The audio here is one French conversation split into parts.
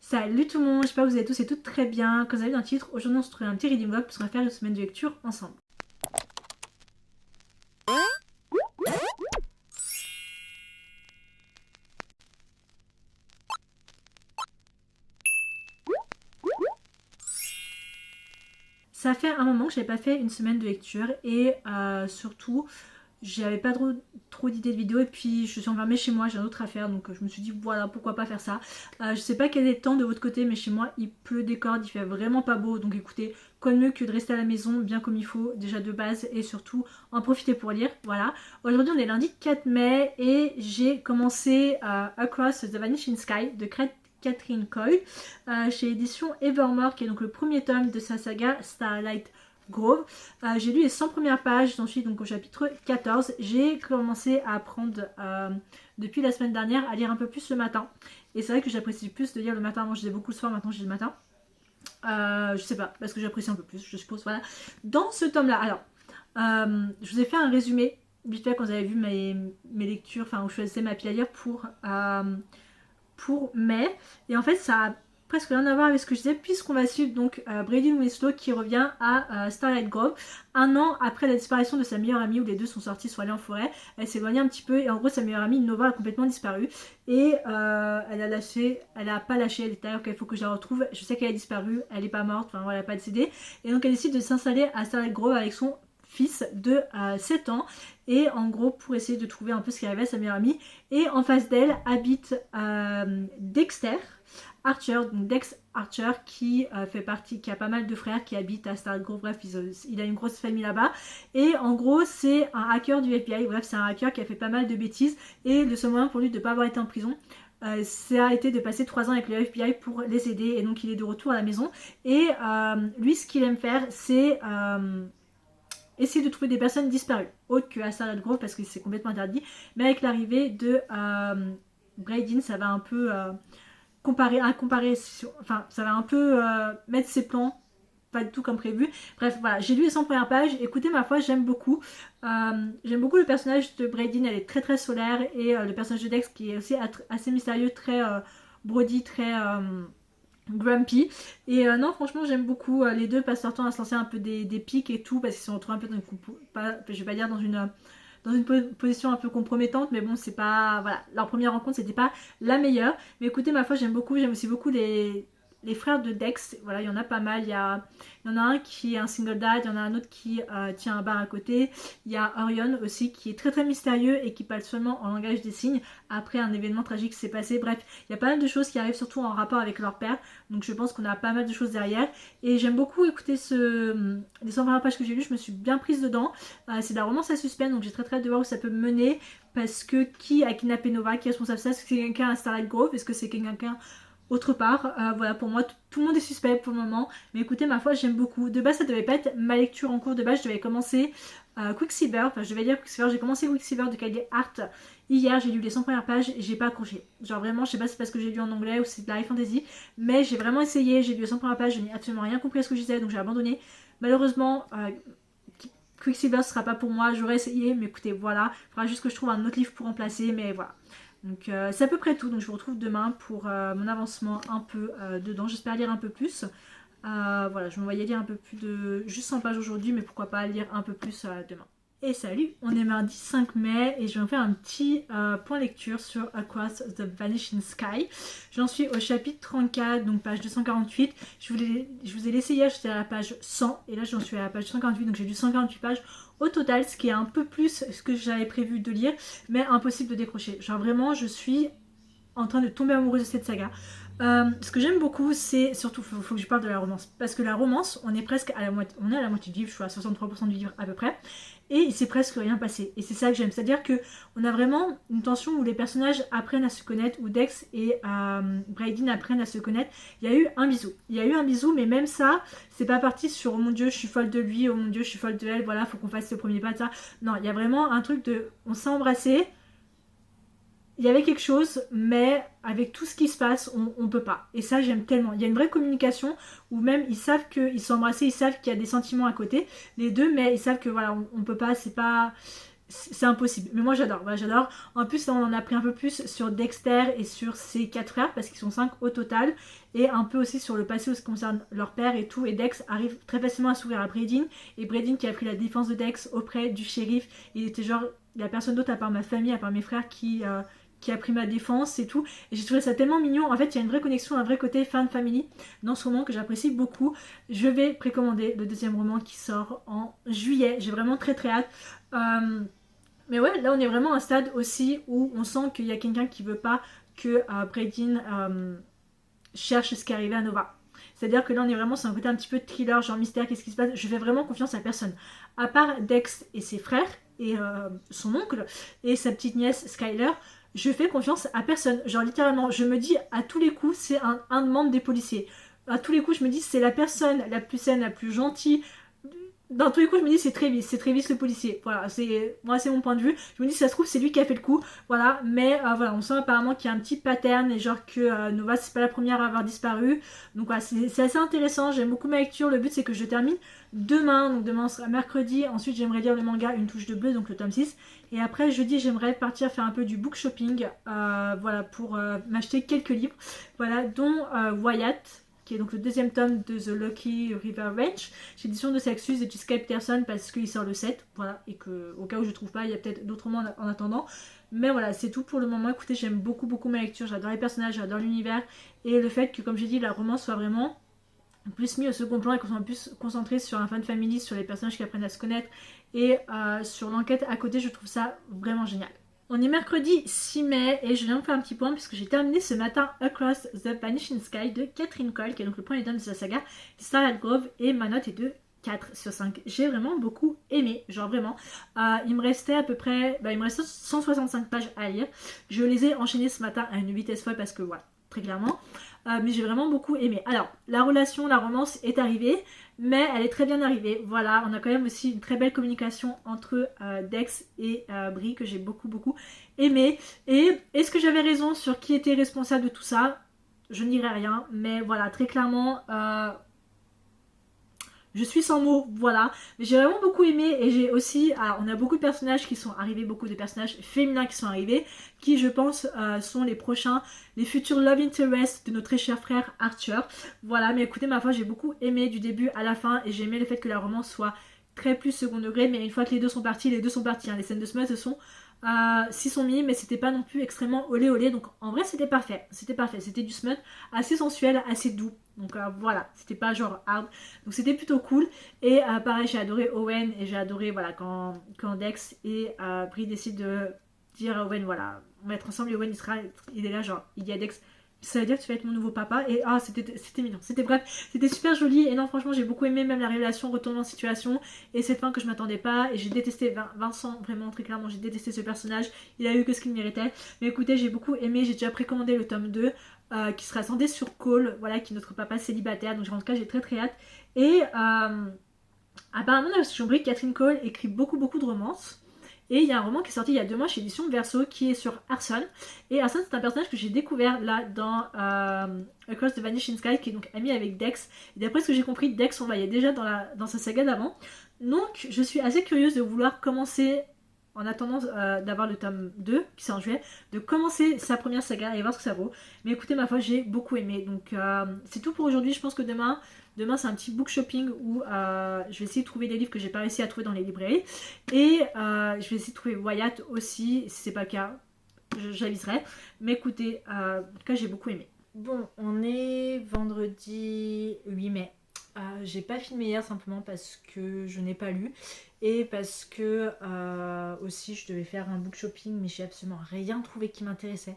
Salut tout le monde, j'espère que vous allez tous et toutes très bien. Comme vous avez vu dans le titre, aujourd'hui on se trouve un petit reading vlog parce qu'on va faire une semaine de lecture ensemble. Ça fait un moment que je n'avais pas fait une semaine de lecture et surtout j'avais pas trop d'idées de vidéos et puis je suis enfermée chez moi, j'ai un autre à faire donc je me suis dit voilà pourquoi pas faire ça. Je sais pas quel est le temps de votre côté mais chez moi il pleut des cordes, il fait vraiment pas beau donc écoutez quoi de mieux que de rester à la maison bien comme il faut déjà de base et surtout en profiter pour lire. Voilà, aujourd'hui on est lundi 4 mai et j'ai commencé Across the Vanishing Sky de Catherine Coyle chez édition Evermore qui est donc le premier tome de sa saga Starlight Grove. J'ai lu les 100 premières pages, j'en suis donc au chapitre 14. J'ai commencé à apprendre depuis la semaine dernière à lire un peu plus le matin. Et c'est vrai que j'apprécie plus de lire le matin. Avant je lisais beaucoup le soir, maintenant je lis le matin. Je sais pas, parce que j'apprécie un peu plus, je suppose. Voilà. Dans ce tome-là, alors, je vous ai fait un résumé vite fait quand vous avez vu mes lectures, enfin où je faisais ma pile à lire pour mai. Et en fait, ça a presque rien à voir avec ce que je disais, puisqu'on va suivre donc Brady Winslow qui revient à Starlight Grove. Un an après la disparition de sa meilleure amie, où les deux sont sortis, sont allés en forêt, elle s'est éloignée un petit peu et en gros sa meilleure amie Nova a complètement disparu et elle a pas lâché, elle était là, ok, il faut que je la retrouve, je sais qu'elle a disparu, elle est pas morte, enfin voilà, elle a pas décédé, et donc elle décide de s'installer à Starlight Grove avec son fils de 7 ans et en gros pour essayer de trouver un peu ce qui arrivait à sa meilleure amie. Et en face d'elle habite Dexter Archer, donc Dex Archer qui fait partie, qui a pas mal de frères qui habitent à Starlight Grove, bref il a une grosse famille là-bas et en gros c'est un hacker du FBI, bref c'est un hacker qui a fait pas mal de bêtises et le seul moyen pour lui de ne pas avoir été en prison ça a été de passer 3 ans avec le FBI pour les aider et donc il est de retour à la maison et lui ce qu'il aime faire c'est essayer de trouver des personnes disparues, autres que à Starlight Grove parce que c'est complètement interdit. Mais avec l'arrivée de Brydin, ça va un peu enfin ça va un peu mettre ses plans pas du tout comme prévu. Bref, voilà, j'ai lu les 100 premières pages. Écoutez, ma foi, j'aime beaucoup. J'aime beaucoup le personnage de Brydin, elle est très très solaire et le personnage de Dex qui est aussi assez mystérieux, très brody, très grumpy et non franchement j'aime beaucoup les deux passent leur temps à se lancer un peu des pics et tout parce qu'ils se retrouvent un peu dans je vais pas dire dans une position un peu compromettante mais bon c'est pas voilà leur première rencontre c'était pas la meilleure mais écoutez ma foi j'aime aussi beaucoup les frères de Dex, voilà, il y en a pas mal. Il y en a un qui est un single dad, il y en a un autre qui tient un bar à côté. Il y a Orion aussi qui est très très mystérieux et qui parle seulement en langage des signes après un événement tragique qui s'est passé. Bref, il y a pas mal de choses qui arrivent surtout en rapport avec leur père. Donc je pense qu'on a pas mal de choses derrière. Et j'aime beaucoup écouter les 120 pages que j'ai lues, je me suis bien prise dedans. C'est de la romance à suspense, donc j'ai très très hâte de voir où ça peut me mener. Parce que qui a kidnappé Nova, qui est responsable de ça? Est-ce que c'est quelqu'un à Starlight Grove? Est-ce que c'est quelqu'un autre part? Voilà, pour moi tout le monde est suspect pour le moment, mais écoutez ma foi j'aime beaucoup. De base ça devait pas être ma lecture en cours, de base je devais commencer Quicksilver, enfin je devais lire Quicksilver, j'ai commencé Quicksilver de Kylie Hart hier, j'ai lu les 100 premières pages et j'ai pas accroché, genre vraiment je sais pas si c'est parce que j'ai lu en anglais ou si c'est de la high fantasy, mais j'ai vraiment essayé, j'ai lu les 100 premières pages, je n'ai absolument rien compris à ce que je disais donc j'ai abandonné. Malheureusement Quicksilver ce sera pas pour moi, j'aurais essayé mais écoutez voilà, il faudra juste que je trouve un autre livre pour remplacer, mais voilà. Donc c'est à peu près tout, donc je vous retrouve demain pour mon avancement un peu dedans, j'espère lire un peu plus. Voilà, je me voyais lire un peu plus de juste 100 pages aujourd'hui, mais pourquoi pas lire un peu plus demain. Et salut, on est mardi 5 mai et je vais vous faire un petit point lecture sur Across the Vanishing Sky. J'en suis au chapitre 34, donc page 248. Je vous ai laissé hier, j'étais à la page 100 et là j'en suis à la page 148, donc j'ai lu 148 pages au total, ce qui est un peu plus ce que j'avais prévu de lire, mais impossible de décrocher. Genre vraiment, je suis en train de tomber amoureuse de cette saga. Ce que j'aime beaucoup, c'est surtout, faut que je parle de la romance, parce que la romance, on est presque à la moitié, on est à la moitié du livre, je suis à 63% du livre à peu près, et il s'est presque rien passé, et c'est ça que j'aime, c'est-à-dire que on a vraiment une tension où les personnages apprennent à se connaître, où Dex et Brydin apprennent à se connaître. Il y a eu un bisou, mais même ça, c'est pas parti sur oh mon dieu, je suis folle de lui, oh mon dieu, je suis folle de elle, voilà, faut qu'on fasse le premier pas de ça. Non, il y a vraiment un truc de, on s'est embrassé. Il y avait quelque chose, mais avec tout ce qui se passe, on peut pas. Et ça, j'aime tellement. Il y a une vraie communication où même ils savent qu'ils sont embrassés, ils savent qu'il y a des sentiments à côté, les deux, mais ils savent que voilà, on peut pas, c'est pas. c'est impossible. Mais moi j'adore, voilà, j'adore. En plus, là, on en a appris un peu plus sur Dexter et sur ses 4 frères, parce qu'ils sont 5 au total. Et un peu aussi sur le passé en ce qui concerne leur père et tout. Et Dex arrive très facilement à s'ouvrir à Bradin. Et Bradin qui a pris la défense de Dex auprès du shérif. Il était genre, il n'y a personne d'autre à part ma famille, à part mes frères qui a pris ma défense et tout. Et j'ai trouvé ça tellement mignon. En fait, il y a une vraie connexion, un vrai côté fan family dans ce roman que j'apprécie beaucoup. Je vais précommander le deuxième roman qui sort en juillet. J'ai vraiment très très hâte. Euh, mais ouais, là on est vraiment à un stade aussi où on sent qu'il y a quelqu'un qui veut pas que Bradin cherche ce qui est arrivé à Nova. C'est-à-dire que là on est vraiment sur un côté un petit peu thriller, genre mystère, qu'est-ce qui se passe. Je fais vraiment confiance à personne. À part Dex et ses frères et son oncle et sa petite nièce Skyler, je fais confiance à personne. Genre littéralement, je me dis à tous les coups c'est un membre des policiers. À tous les coups je me dis c'est la personne la plus saine, la plus gentille, dans tous les coups, je me dis c'est Travis le policier. Voilà, moi c'est mon point de vue. Je me dis si ça se trouve c'est lui qui a fait le coup. Voilà, mais voilà, on sent apparemment qu'il y a un petit pattern et genre que Nova c'est pas la première à avoir disparu. Donc voilà, c'est assez intéressant. J'aime beaucoup ma lecture. Le but c'est que je termine demain. Donc demain sera mercredi. Ensuite j'aimerais lire le manga Une touche de bleu, donc le tome 6. Et après jeudi j'aimerais partir faire un peu du book shopping. Voilà, pour m'acheter quelques livres. Voilà, dont Wyatt, qui est donc le deuxième tome de The Lucky River Ranch, chez l'édition de Saxus et Jessica Peterson parce qu'il sort le 7, voilà, et que au cas où je trouve pas, il y a peut-être d'autres romans en attendant. Mais voilà, c'est tout pour le moment. Écoutez, j'aime beaucoup beaucoup ma lecture, j'adore les personnages, j'adore l'univers, et le fait que, comme j'ai dit, la romance soit vraiment plus mis au second plan et qu'on soit plus concentré sur un fan family, sur les personnages qui apprennent à se connaître et sur l'enquête à côté, je trouve ça vraiment génial. On est mercredi 6 mai et je viens de faire un petit point puisque j'ai terminé ce matin Across the Vanishing Sky de Catherine Cole, qui est donc le premier tome de sa saga Starlight Grove, et ma note est de 4 sur 5. J'ai vraiment beaucoup aimé, genre vraiment. Il me restait à peu près, il me restait 165 pages à lire. Je les ai enchaînées ce matin à une vitesse folle parce que voilà, très clairement. Mais j'ai vraiment beaucoup aimé. Alors, la relation, la romance est arrivée, mais elle est très bien arrivée. Voilà, on a quand même aussi une très belle communication entre Dex et Brie que j'ai beaucoup beaucoup aimé. Et est-ce que j'avais raison sur qui était responsable de tout ça? Je ne dirai rien, mais voilà, très clairement, je suis sans mots, voilà. Mais j'ai vraiment beaucoup aimé et j'ai aussi... Alors, on a beaucoup de personnages qui sont arrivés, beaucoup de personnages féminins qui sont arrivés, qui, je pense, sont les prochains, les futurs love interest de notre très cher frère Arthur. Voilà, mais écoutez, ma foi, j'ai beaucoup aimé du début à la fin et j'ai aimé le fait que la romance soit très plus second degré, mais une fois que les deux sont partis, les deux sont partis. Hein. Les scènes de smut s'y sont mis, mais c'était pas non plus extrêmement olé olé. Donc en vrai, c'était parfait. C'était parfait. C'était du smut assez sensuel, assez doux. Donc voilà, c'était pas genre hard. Donc c'était plutôt cool. Et pareil, j'ai adoré Owen et j'ai adoré voilà quand Dex et Brie décident de dire à Owen voilà, on va être ensemble et Owen il est là genre il dit à Dex ça veut dire que tu vas être mon nouveau papa et c'était mignon, c'était bref, c'était super joli et non franchement j'ai beaucoup aimé même la révélation, retournement de situation et cette fin que je m'attendais pas et j'ai détesté Vincent, vraiment très clairement j'ai détesté ce personnage, il a eu que ce qu'il méritait, mais écoutez j'ai beaucoup aimé, j'ai déjà précommandé le tome 2 qui sera attendu sur Cole, voilà qui est notre papa célibataire, donc en tout cas j'ai très très hâte et apparemment dans la version brique Catherine Cole écrit beaucoup beaucoup de romances. Et il y a un roman qui est sorti il y a 2 mois chez Édition Verso qui est sur Arson. Et Arson, c'est un personnage que j'ai découvert là dans Across the Vanishing Sky, qui est donc ami avec Dex. Et d'après ce que j'ai compris, Dex, on voyait déjà dans sa saga d'avant. Donc je suis assez curieuse de vouloir commencer, en attendant d'avoir le tome 2 qui sort en juillet, de commencer sa première saga et voir ce que ça vaut. Mais écoutez, ma foi, j'ai beaucoup aimé. Donc c'est tout pour aujourd'hui. Je pense que demain c'est un petit book shopping où je vais essayer de trouver des livres que j'ai pas réussi à trouver dans les librairies. Et je vais essayer de trouver Wyatt aussi. Si c'est pas le cas, j'aviserai. Mais écoutez, en tout cas j'ai beaucoup aimé. Bon, on est vendredi 8 mai. J'ai pas filmé hier simplement parce que je n'ai pas lu et parce que aussi je devais faire un book shopping mais j'ai absolument rien trouvé qui m'intéressait.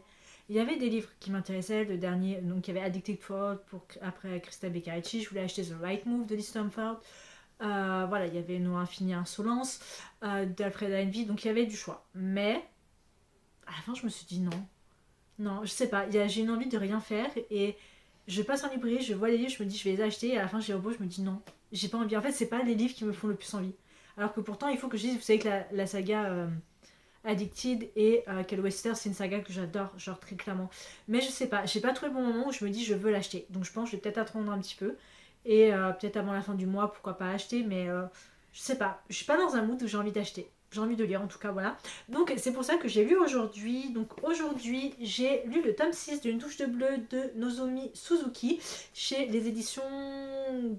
Il y avait des livres qui m'intéressaient, le dernier, donc il y avait Addicted Fraud après Christa Beccarici, je voulais acheter The Right Move de Lee Stamford, voilà, il y avait No Infinie Insolence d'Alfred Envy, donc il y avait du choix. Mais à la fin je me suis dit non, je sais pas, j'ai une envie de rien faire et je passe en librairie, je vois les livres, je me dis je vais les acheter et à la fin j'y repose, je me dis non, j'ai pas envie. En fait c'est pas les livres qui me font le plus envie. Alors que pourtant il faut que je dise, vous savez que la saga Addicted et Cal Wester c'est une saga que j'adore, genre très clairement. Mais je sais pas, j'ai pas trouvé le bon moment où je me dis je veux l'acheter. Donc je pense que je vais peut-être attendre un petit peu. Et peut-être avant la fin du mois, pourquoi pas acheter, mais je sais pas, je suis pas dans un mood où j'ai envie d'acheter. j'ai envie de lire en tout cas, voilà. Donc c'est pour ça que j'ai lu aujourd'hui. Donc aujourd'hui j'ai lu le tome 6 d'une touche de bleu de Nozomi Suzuki chez les éditions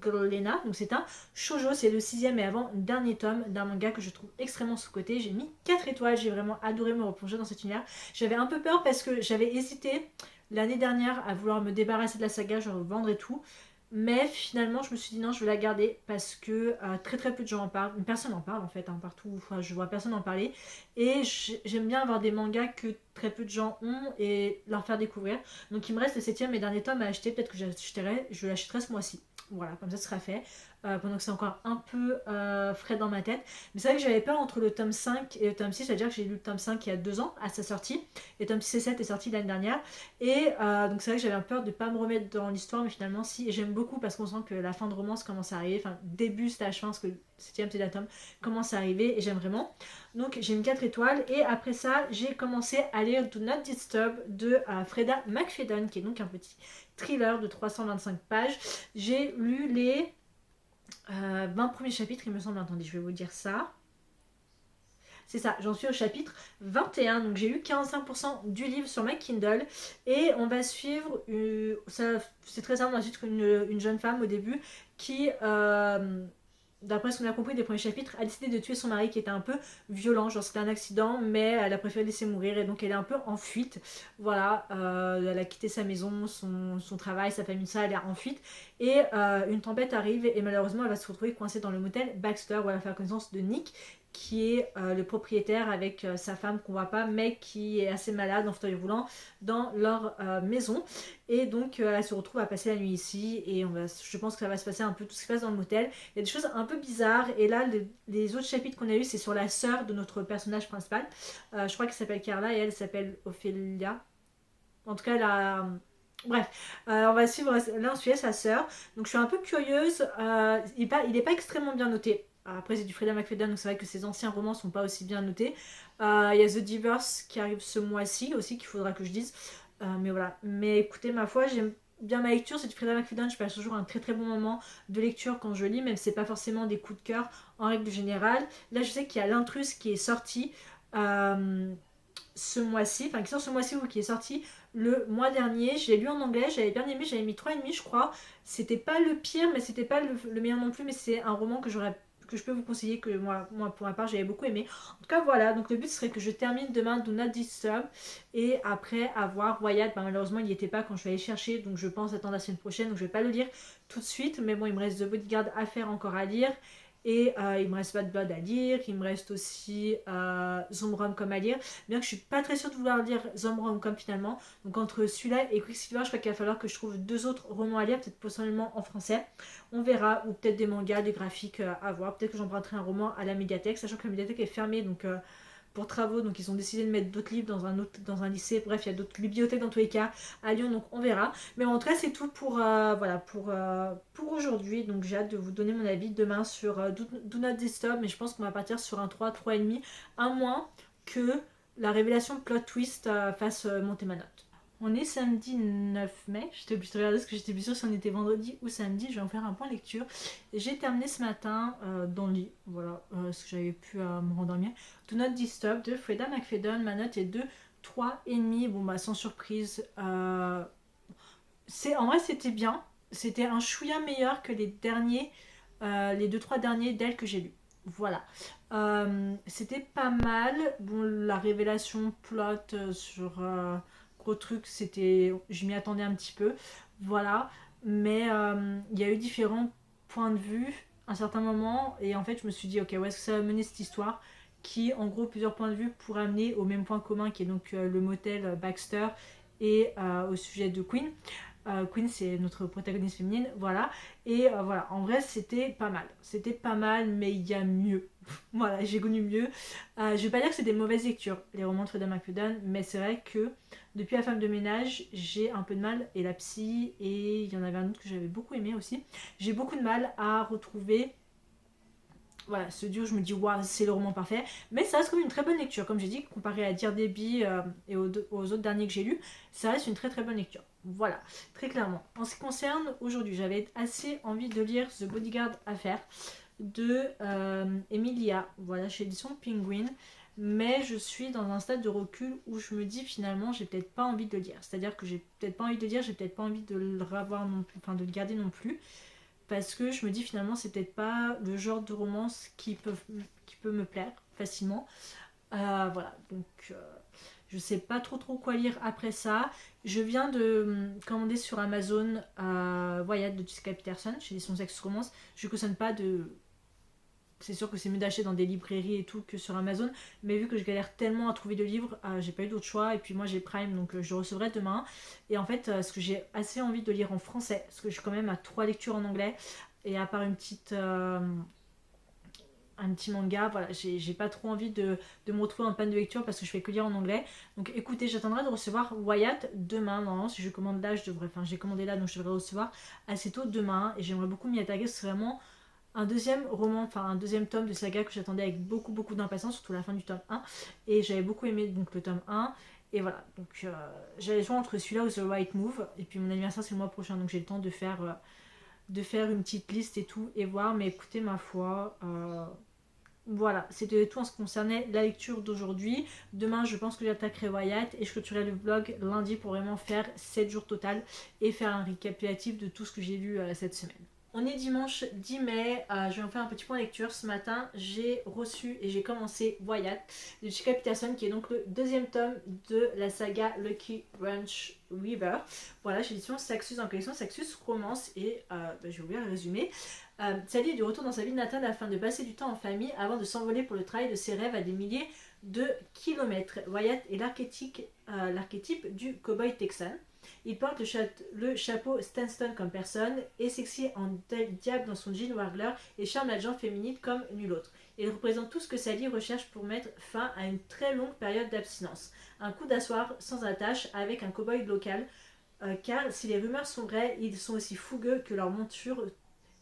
Glénat. Donc c'est un shoujo, c'est le 6e et avant dernier tome d'un manga que je trouve extrêmement sous-coté. J'ai mis 4 étoiles, j'ai vraiment adoré me replonger dans cet univers. J'avais un peu peur parce que j'avais hésité l'année dernière à vouloir me débarrasser de la saga, genre vendre et tout. Mais finalement, je me suis dit non, je vais la garder parce que très très peu de gens en parlent. Personne en parle en fait, hein, partout. Enfin, je vois personne en parler. Et j'aime bien avoir des mangas que très peu de gens ont et leur faire découvrir. Donc il me reste le 7e et dernier tome à acheter. Peut-être que je l'achèterai ce mois-ci. Voilà, comme ça ce sera fait. Pendant que c'est encore un peu frais dans ma tête. Mais c'est vrai que j'avais peur entre le tome 5 et le tome 6. C'est-à-dire que j'ai lu le tome 5 il y a 2 ans à sa sortie. Et le tome 6 et 7 est sorti l'année dernière. Et donc c'est vrai que j'avais peur de ne pas me remettre dans l'histoire, mais finalement si. Et j'aime beaucoup parce qu'on sent que la fin de romance commence à arriver, enfin début stage fin, parce que le 7e c'est la tome commence à arriver et j'aime vraiment. Donc j'ai mis 4 étoiles et après ça j'ai commencé à lire Do Not Disturb de Freda McFadden, qui est donc un petit thriller de 325 pages. J'ai lu les 20 premiers chapitres il me semble, attendez je vais vous dire ça. C'est ça, j'en suis au chapitre 21, donc j'ai eu 45% du livre sur ma Kindle et on va suivre, c'est très simple, on va suivre une jeune femme au début qui, d'après ce qu'on a compris des premiers chapitres, a décidé de tuer son mari qui était un peu violent, genre c'était un accident, mais elle a préféré laisser mourir et donc elle est un peu en fuite. Voilà, elle a quitté sa maison, son travail, sa famille, ça, elle est en fuite et une tempête arrive et malheureusement elle va se retrouver coincée dans le motel Baxter où elle va faire connaissance de Nick qui est le propriétaire avec sa femme qu'on voit pas mais qui est assez malade en fauteuil roulant dans leur maison et donc elle se retrouve à passer la nuit ici et je pense que ça va se passer un peu tout ce qui se passe dans le motel. Il y a des choses un peu bizarres et là les autres chapitres qu'on a eu c'est sur la sœur de notre personnage principal. Je crois qu'elle s'appelle Carla et elle s'appelle Ophélia. En tout cas bref, on va suivre, là on suit sa sœur, donc je suis un peu curieuse, il est pas extrêmement bien noté. Après c'est du Freda McFadden, donc c'est vrai que ses anciens romans sont pas aussi bien notés. Il y a The Divorce qui arrive ce mois-ci aussi, qu'il faudra que je dise. Mais voilà, mais écoutez ma foi, j'aime bien ma lecture, c'est du Freda McFadden, je passe toujours un très très bon moment de lecture quand je lis, même si c'est pas forcément des coups de cœur en règle générale. Là je sais qu'il y a L'Intruse qui est sorti ce mois-ci, enfin qui sort ce mois-ci ou qui est sorti le mois dernier. Je l'ai lu en anglais, j'avais bien aimé, j'avais mis 3,5 je crois. C'était pas le pire, mais c'était pas le meilleur non plus, mais c'est un roman que je peux vous conseiller, que moi pour ma part j'avais beaucoup aimé. En tout cas voilà, donc le but serait que je termine demain Do Not Disturb et après avoir Wyatt, malheureusement il n'y était pas quand je vais aller chercher, donc je pense attendre la semaine prochaine, donc je vais pas le lire tout de suite, mais bon il me reste The Bodyguard à faire encore à lire. Et il me reste Bad Blood à lire, il me reste aussi Zombie-Rom-Com à lire. Bien que je suis pas très sûre de vouloir lire Zombie-Rom-Com finalement. Donc entre celui-là et Quicksilver, je crois qu'il va falloir que je trouve 2 autres romans à lire, peut-être possiblement en français. On verra, ou peut-être des mangas, des graphiques à voir. Peut-être que j'emprunterai un roman à la médiathèque, sachant que la médiathèque est fermée, donc pour travaux, donc ils ont décidé de mettre d'autres livres dans un lycée. Bref, il y a d'autres bibliothèques dans tous les cas à Lyon, donc on verra. Mais en tout cas, c'est tout pour aujourd'hui. Donc j'ai hâte de vous donner mon avis demain sur Do Not Disturb, mais je pense qu'on va partir sur un 3, 3,5, à moins que la révélation plot twist fasse monter ma note. On est samedi 9 mai, j'étais obligée de regarder parce que j'étais plus sûre si on était vendredi ou samedi. Je vais en faire un point lecture. J'ai terminé ce matin dans le lit, voilà, parce que j'avais pu me rendormir. Do Not Disturb de Freda McFadden, ma note est de 3,5. Bon bah sans surprise, en vrai c'était bien. C'était un chouïa meilleur que les derniers, les 2-3 derniers d'elle que j'ai lus. Voilà. C'était pas mal. Bon, la révélation plot sur gros truc, je m'y attendais un petit peu. Voilà. Mais il y a eu différents points de vue à un certain moment. Et en fait, je me suis dit, ok, où est-ce que ça va mener cette histoire qui, en gros, plusieurs points de vue pour amener au même point commun qui est donc le motel Baxter et au sujet de Queen. Queen c'est notre protagoniste féminine, voilà. Et voilà, en vrai c'était pas mal, mais il y a mieux. Voilà, j'ai connu mieux. Je vais pas dire que c'est des mauvaises lectures, les romans de Freda McFadden, mais c'est vrai que depuis La femme de ménage, j'ai un peu de mal, et La psy, et il y en avait un autre que j'avais beaucoup aimé aussi. J'ai beaucoup de mal à retrouver. Voilà, ce duo, je me dis, waouh, c'est le roman parfait. Mais ça reste comme une très bonne lecture. Comme j'ai dit, comparé à Dear Debbie et aux autres derniers que j'ai lus, ça reste une très très bonne lecture. Voilà, très clairement. En ce qui concerne aujourd'hui, j'avais assez envie de lire The Bodyguard à faire. de Emilia, voilà, chez l'édition Penguin. Mais je suis dans un stade de recul où je me dis finalement j'ai peut-être pas envie de le lire. C'est-à-dire que j'ai peut-être pas envie de le lire, j'ai peut-être pas envie de le revoir non plus, enfin de le garder non plus. Parce que je me dis finalement c'est peut-être pas le genre de romance qui peut me plaire facilement. Voilà, donc je sais pas trop quoi lire après ça. Je viens de commander sur Amazon Voyage de Jessica Peterson chez son sexe romance. Je cautionne pas de. C'est sûr que c'est mieux d'acheter dans des librairies et tout que sur Amazon, mais vu que je galère tellement à trouver de livres, j'ai pas eu d'autre choix. Et puis moi j'ai Prime, donc je recevrai demain. Et en fait, ce que j'ai assez envie de lire en français, parce que je suis quand même à 3 lectures en anglais, et à part un petit manga, voilà, j'ai pas trop envie de me retrouver en panne de lecture parce que je fais que lire en anglais. Donc écoutez, j'attendrai de recevoir Wyatt demain. Normalement, si je commande là, je devrais. Enfin, j'ai commandé là, donc je devrais recevoir assez tôt demain. Et j'aimerais beaucoup m'y attaquer. C'est vraiment un deuxième roman, enfin un deuxième tome de saga que j'attendais avec beaucoup d'impatience, surtout la fin du tome 1. Et j'avais beaucoup aimé donc le tome 1. Et voilà, donc j'avais le choix entre celui-là ou The Right Move. Et puis mon anniversaire c'est le mois prochain, donc j'ai le temps de faire une petite liste et tout et voir. Mais écoutez, ma foi, voilà, c'était tout en ce qui concernait la lecture d'aujourd'hui. Demain, je pense que j'attaquerai Wyatt et je clôturerai le vlog lundi pour vraiment faire 7 jours total et faire un récapitulatif de tout ce que j'ai lu cette semaine. On est dimanche 10 mai, je vais en faire un petit point lecture. Ce matin, j'ai reçu et j'ai commencé Wyatt de Jessica Peterson, qui est donc le deuxième tome de la saga Lucky Ranch River. Voilà, chez l'édition Saxus, en collection Saxus Romance. Et je vais ouvrir le résumé. Sally est de retour dans sa ville natale afin de passer du temps en famille avant de s'envoler pour le travail de ses rêves à des milliers de kilomètres. Wyatt est l'archétype du cowboy texan. Il porte le chapeau Stanston comme personne, est sexy en diable dans son jean Wrangler et charme la gente féminine comme nul autre. Il représente tout ce que Sally recherche pour mettre fin à une très longue période d'abstinence. Un coup d'asseoir sans attache avec un cow-boy local, car si les rumeurs sont vraies, ils sont aussi fougueux que leur monture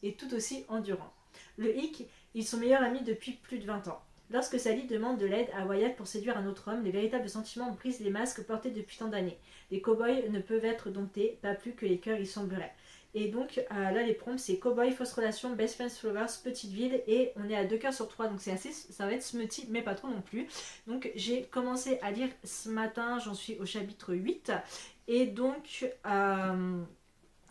est tout aussi endurant. Le hic, ils sont meilleurs amis depuis plus de 20 ans. Lorsque Sally demande de l'aide à Wyatt pour séduire un autre homme, les véritables sentiments brisent les masques portés depuis tant d'années. Les cow-boys ne peuvent être domptés, pas plus que les cœurs y sembleraient. Et donc là les prompts c'est Cowboy, fausse relation, best friends flowers, petite ville et on est à 2 cœurs sur 3 donc c'est assez, ça va être smutty mais pas trop non plus. Donc j'ai commencé à lire ce matin, j'en suis au chapitre 8 et donc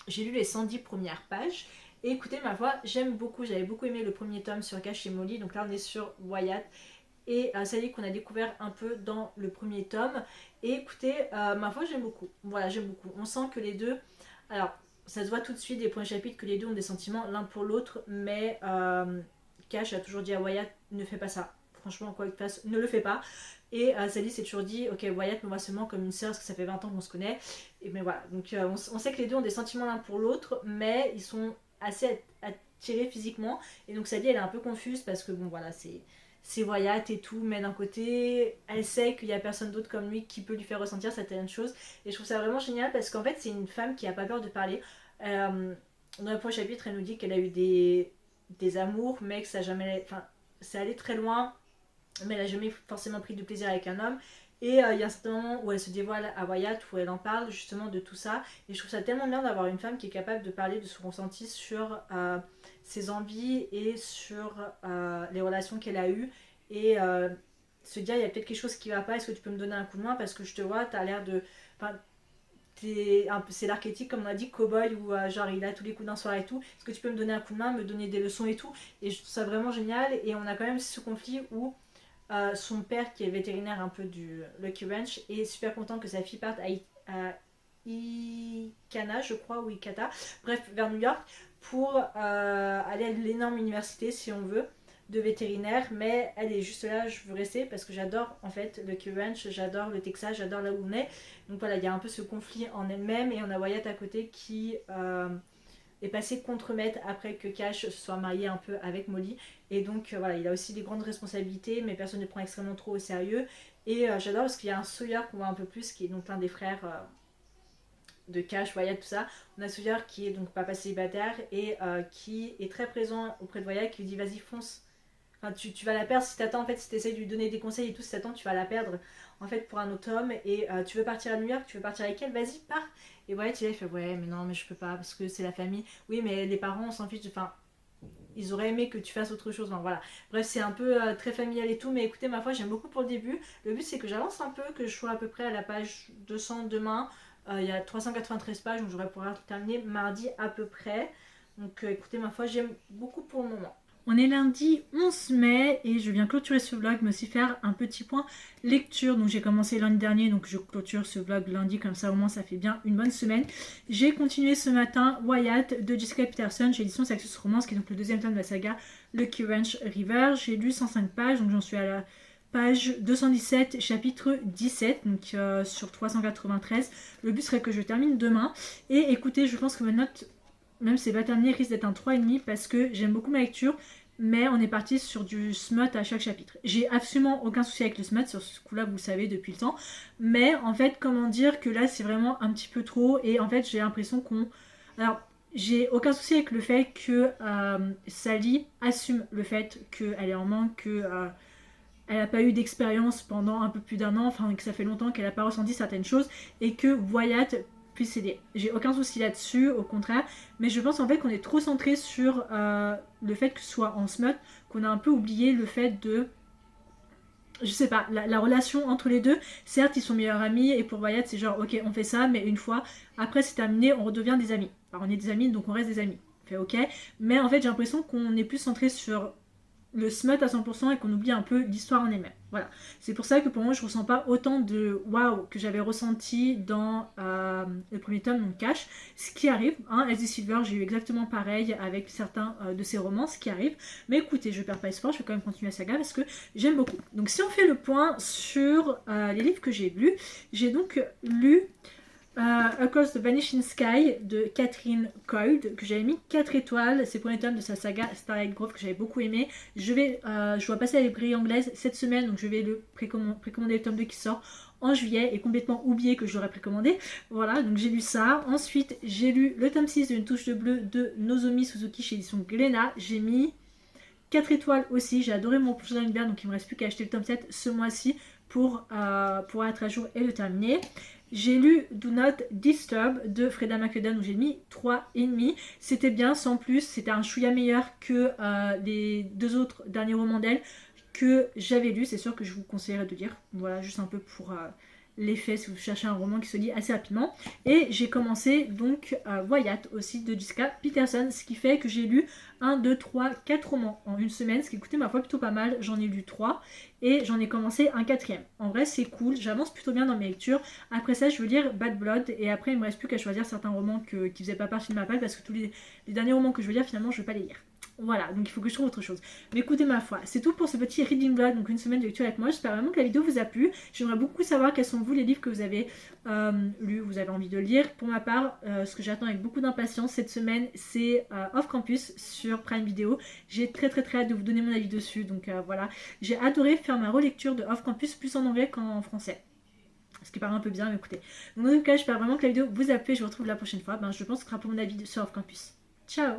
j'ai lu les 110 premières pages. Et écoutez, ma foi, j'aime beaucoup, j'avais beaucoup aimé le premier tome sur Cash et Molly, donc là on est sur Wyatt. Et ça y est qu'on a découvert un peu dans le premier tome. Et écoutez, ma foi, j'aime beaucoup. Voilà, j'aime beaucoup. On sent que les deux. Alors, ça se voit tout de suite des points chapitres que les deux ont des sentiments l'un pour l'autre. Mais Cash a toujours dit à Wyatt ne fais pas ça. Franchement, quoi qu'il fasse, ne le fais pas. Et Sally s'est toujours dit ok, Wyatt me voit seulement comme une sœur parce que ça fait 20 ans qu'on se connaît. Et mais voilà, donc on sait que les deux ont des sentiments l'un pour l'autre, mais ils sont assez attirés physiquement. Et donc Sally, elle est un peu confuse parce que bon, voilà, c'est Wyatt et tout, mais d'un côté, elle sait qu'il n'y a personne d'autre comme lui qui peut lui faire ressentir certaines choses. Et je trouve ça vraiment génial parce qu'en fait, c'est une femme qui a pas peur de parler. Dans le premier chapitre, elle nous dit qu'elle a eu des amours, mais que ça jamais. Enfin, c'est allé très loin, mais elle n'a jamais forcément pris de plaisir avec un homme. Et il y a un certain moment où elle se dévoile à Wyatt, où elle en parle justement de tout ça. Et je trouve ça tellement bien d'avoir une femme qui est capable de parler de son ressenti sur ses envies et sur les relations qu'elle a eues. Et se dire, il y a peut-être quelque chose qui va pas, est-ce que tu peux me donner un coup de main parce que je te vois, tu as l'air de. Enfin, c'est l'archétype comme on a dit cowboy où genre il a tous les coups d'un soir et tout, est-ce que tu peux me donner un coup de main, me donner des leçons et tout, et je trouve ça vraiment génial. Et on a quand même ce conflit où son père qui est vétérinaire un peu du Lucky Ranch est super content que sa fille parte à Ikana je crois ou Ikata, bref vers New York pour aller à l'énorme université si on veut de vétérinaire, mais elle est juste là, je veux rester parce que j'adore en fait Lucky Ranch, j'adore le Texas, j'adore là où on est. Donc voilà, il y a un peu ce conflit en elle-même et on a Wyatt à côté qui est passé contre-maître après que Cash se soit marié un peu avec Molly. Et donc voilà, il a aussi des grandes responsabilités, mais personne ne prend extrêmement trop au sérieux. Et j'adore parce qu'il y a un Sawyer qu'on voit un peu plus, qui est donc l'un des frères de Cash, Wyatt, tout ça. On a Sawyer qui est donc papa célibataire et qui est très présent auprès de Wyatt, qui lui dit vas-y fonce. Enfin, tu vas la perdre si t'attends, en fait, si t'essayes de lui donner des conseils et tout, si t'attends, tu vas la perdre, en fait, pour un autre homme. Et tu veux partir à New York, tu veux partir avec elle, vas-y, pars. Et Wyatt, il fait, ouais, mais non, mais je peux pas, parce que c'est la famille. Oui, mais les parents, on s'en fiche. Enfin, ils auraient aimé que tu fasses autre chose. Enfin, voilà. Bref, c'est un peu très familial et tout, mais écoutez, ma foi, j'aime beaucoup pour le début. Le but, c'est que j'avance un peu, que je sois à peu près à la page 200 demain. Il y a 393 pages, donc j'aurais pouvoir terminer mardi à peu près. Donc écoutez, ma foi, j'aime beaucoup pour le moment. On est lundi 11 mai et je viens clôturer ce vlog, mais aussi faire un petit point lecture. Donc j'ai commencé lundi dernier, donc je clôture ce vlog lundi, comme ça au moins ça fait bien une bonne semaine. J'ai continué ce matin Wyatt de Jessica Peterson chez Édition Saxus Romance, qui est donc le deuxième tome de la saga Lucky Ranch River. J'ai lu 105 pages, donc j'en suis à la page 217, chapitre 17, donc sur 393. Le but serait que je termine demain. Et écoutez, je pense que ma note, même si c'est pas terminé, risque d'être un 3,5 parce que j'aime beaucoup ma lecture, mais on est parti sur du smut à chaque chapitre. J'ai absolument aucun souci avec le smut, sur ce coup-là, vous le savez depuis le temps, mais en fait, comment dire que là, c'est vraiment un petit peu trop, et en fait, j'ai l'impression qu'on... Alors, j'ai aucun souci avec le fait que Sally assume le fait qu'elle est en manque, que... elle n'a pas eu d'expérience pendant un peu plus d'un an, enfin que ça fait longtemps qu'elle n'a pas ressenti certaines choses, et que Wyatt puisse aider. J'ai aucun souci là-dessus, au contraire, mais je pense en fait qu'on est trop centré sur le fait que ce soit en smut, qu'on a un peu oublié le fait de... Je sais pas, la relation entre les deux, certes ils sont meilleurs amis, et pour Wyatt c'est genre ok on fait ça, mais une fois, après c'est terminé, on redevient des amis. Alors on est des amis, donc on reste des amis. On fait ok, mais en fait j'ai l'impression qu'on est plus centré sur le smut à 100% et qu'on oublie un peu l'histoire en elle-même. Voilà. C'est pour ça que pour moi je ressens pas autant de waouh que j'avais ressenti dans le premier tome, donc Cash. Ce qui arrive, hein, Elsie Silver, j'ai eu exactement pareil avec certains de ses romans, ce qui arrive. Mais écoutez, je perds pas espoir, je vais quand même continuer la saga parce que j'aime beaucoup. Donc si on fait le point sur les livres que j'ai lus, j'ai donc lu Across the Vanishing Sky de Catherine Coyle, que j'avais mis 4 étoiles. C'est le premier tome de sa saga Starlight Grove que j'avais beaucoup aimé. Je dois passer à la librairie anglaise cette semaine, donc je vais le précommander le tome 2 qui sort en juillet et complètement oublié que je l'aurais précommandé. Voilà, donc j'ai lu ça. Ensuite, j'ai lu le tome 6 de Une touche de bleu de Nozomi Suzuki chez édition Glénat. J'ai mis 4 étoiles aussi. J'ai adoré mon prochain univers, donc il ne me reste plus qu'à acheter le tome 7 ce mois-ci pour être à jour et le terminer. J'ai lu Do Not Disturb de Freda McFadden où j'ai mis 3,5. C'était bien, sans plus. C'était un chouïa meilleur que les 2 autres derniers romans d'elle que j'avais lus. C'est sûr que je vous conseillerais de lire. Voilà, juste un peu pour l'effet si vous cherchez un roman qui se lit assez rapidement. Et j'ai commencé donc Wyatt aussi de Jessica Peterson, ce qui fait que j'ai lu 1, 2, 3, 4 romans en une semaine, ce qui coûtait ma foi plutôt pas mal. J'en ai lu 3 et j'en ai commencé un 4e. En vrai c'est cool, j'avance plutôt bien dans mes lectures. Après ça je veux lire Bad Blood et après il me reste plus qu'à choisir certains romans qui faisaient pas partie de ma palle parce que tous les derniers romans que je veux lire finalement je veux pas les lire. Voilà, donc il faut que je trouve autre chose. Mais écoutez ma foi, c'est tout pour ce petit reading vlog, donc une semaine de lecture avec moi. J'espère vraiment que la vidéo vous a plu. J'aimerais beaucoup savoir quels sont vous les livres que vous avez lus, vous avez envie de lire. Pour ma part, ce que j'attends avec beaucoup d'impatience cette semaine, c'est Off Campus sur Prime Video. J'ai très hâte de vous donner mon avis dessus, donc voilà. J'ai adoré faire ma relecture de Off Campus plus en anglais qu'en français. Ce qui paraît un peu bien, mais écoutez. Donc en tout cas, j'espère vraiment que la vidéo vous a plu. Je vous retrouve la prochaine fois. Je pense que ce sera pour mon avis sur Off Campus. Ciao!